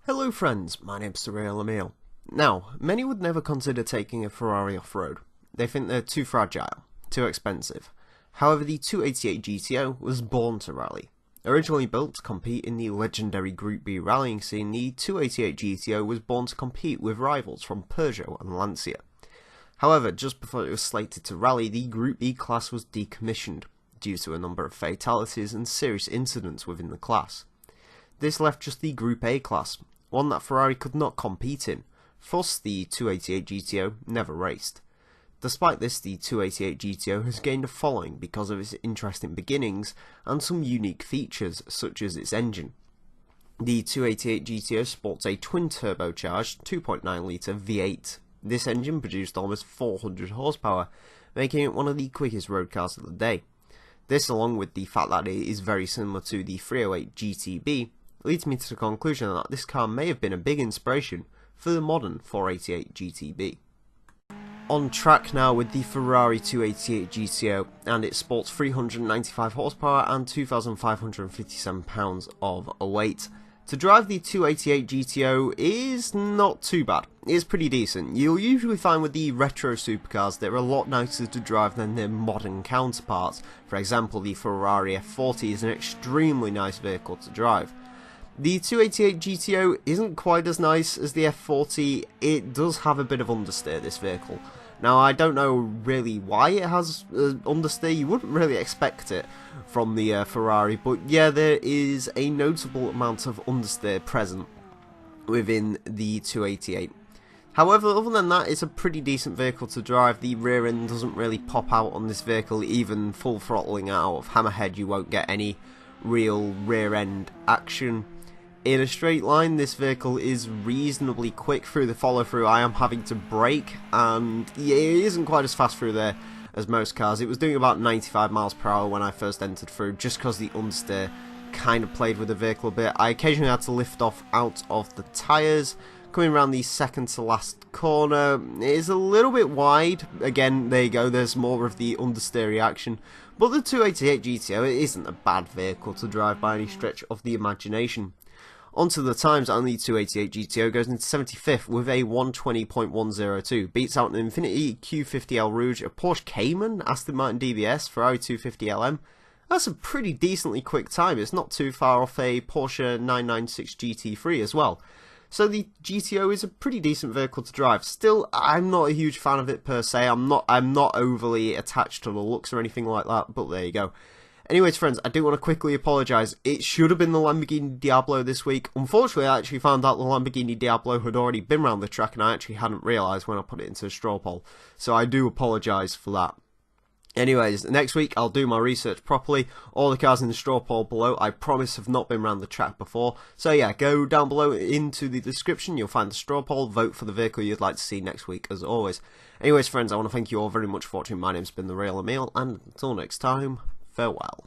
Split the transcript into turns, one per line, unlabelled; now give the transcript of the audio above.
Hello friends, my name's the real Emile. Now, many would never consider taking a Ferrari off-road. They think they're too fragile, too expensive. However, the 288 GTO was born to rally. Originally built to compete in the legendary Group B rallying scene, the 288 GTO was born to compete with rivals from Peugeot and Lancia. However, just before it was slated to rally, the Group B class was decommissioned, due to a number of fatalities and serious incidents within the class. This left just the Group A class, one that Ferrari could not compete in. Thus, the 288 GTO never raced. Despite this, the 288 GTO has gained a following because of its interesting beginnings and some unique features, such as its engine. The 288 GTO sports a twin-turbocharged 2.9 litre V8. This engine produced almost 400 horsepower, making it one of the quickest road cars of the day. This, along with the fact that it is very similar to the 308 GTB, leads me to the conclusion that this car may have been a big inspiration for the modern 488 GTB. On track now with the Ferrari 288 GTO, and it sports 395 horsepower and 2,557 pounds of weight. To drive the 288 GTO is not too bad, it's pretty decent. You'll usually find with the retro supercars they're a lot nicer to drive than their modern counterparts. For example, the Ferrari F40 is an extremely nice vehicle to drive. The 288 GTO isn't quite as nice as the F40, it does have a bit of understeer, this vehicle. Now, I don't know really why it has understeer, you wouldn't really expect it from the Ferrari, but yeah, there is a notable amount of understeer present within the 288. However, other than that, it's a pretty decent vehicle to drive. The rear end doesn't really pop out on this vehicle, even full throttling out of Hammerhead you won't get any real rear end action. In a straight line, this vehicle is reasonably quick through the follow-through. I am having to brake, and yeah, it isn't quite as fast through there as most cars. It was doing about 95 miles per hour when I first entered through, just because the understeer kind of played with the vehicle a bit. I occasionally had to lift off out of the tyres. Coming around the second to last corner, it is a little bit wide. Again, there you go, there's more of the understeer reaction. But the 288 GTO, it isn't a bad vehicle to drive by any stretch of the imagination. Onto the times on the 288 GTO, goes into 75th with a 120.102, beats out an Infiniti Q50L Rouge, a Porsche Cayman, Aston Martin DBS, Ferrari 250LM. That's a pretty decently quick time, it's not too far off a Porsche 996 GT3 as well. So the GTO is a pretty decent vehicle to drive. Still, I'm not a huge fan of it per se, I'm not overly attached to the looks or anything like that, but there you go. Anyways, friends, I do want to quickly apologise. It should have been the Lamborghini Diablo this week. Unfortunately, I actually found out the Lamborghini Diablo had already been around the track, and I actually hadn't realised when I put it into a straw poll. So I do apologise for that. Anyways, next week I'll do my research properly. All the cars in the straw poll below, I promise, have not been around the track before. So yeah, go down below into the description, you'll find the straw poll, vote for the vehicle you'd like to see next week as always. Anyways, friends, I want to thank you all very much for watching. My name's been the real Emile, and until next time, farewell.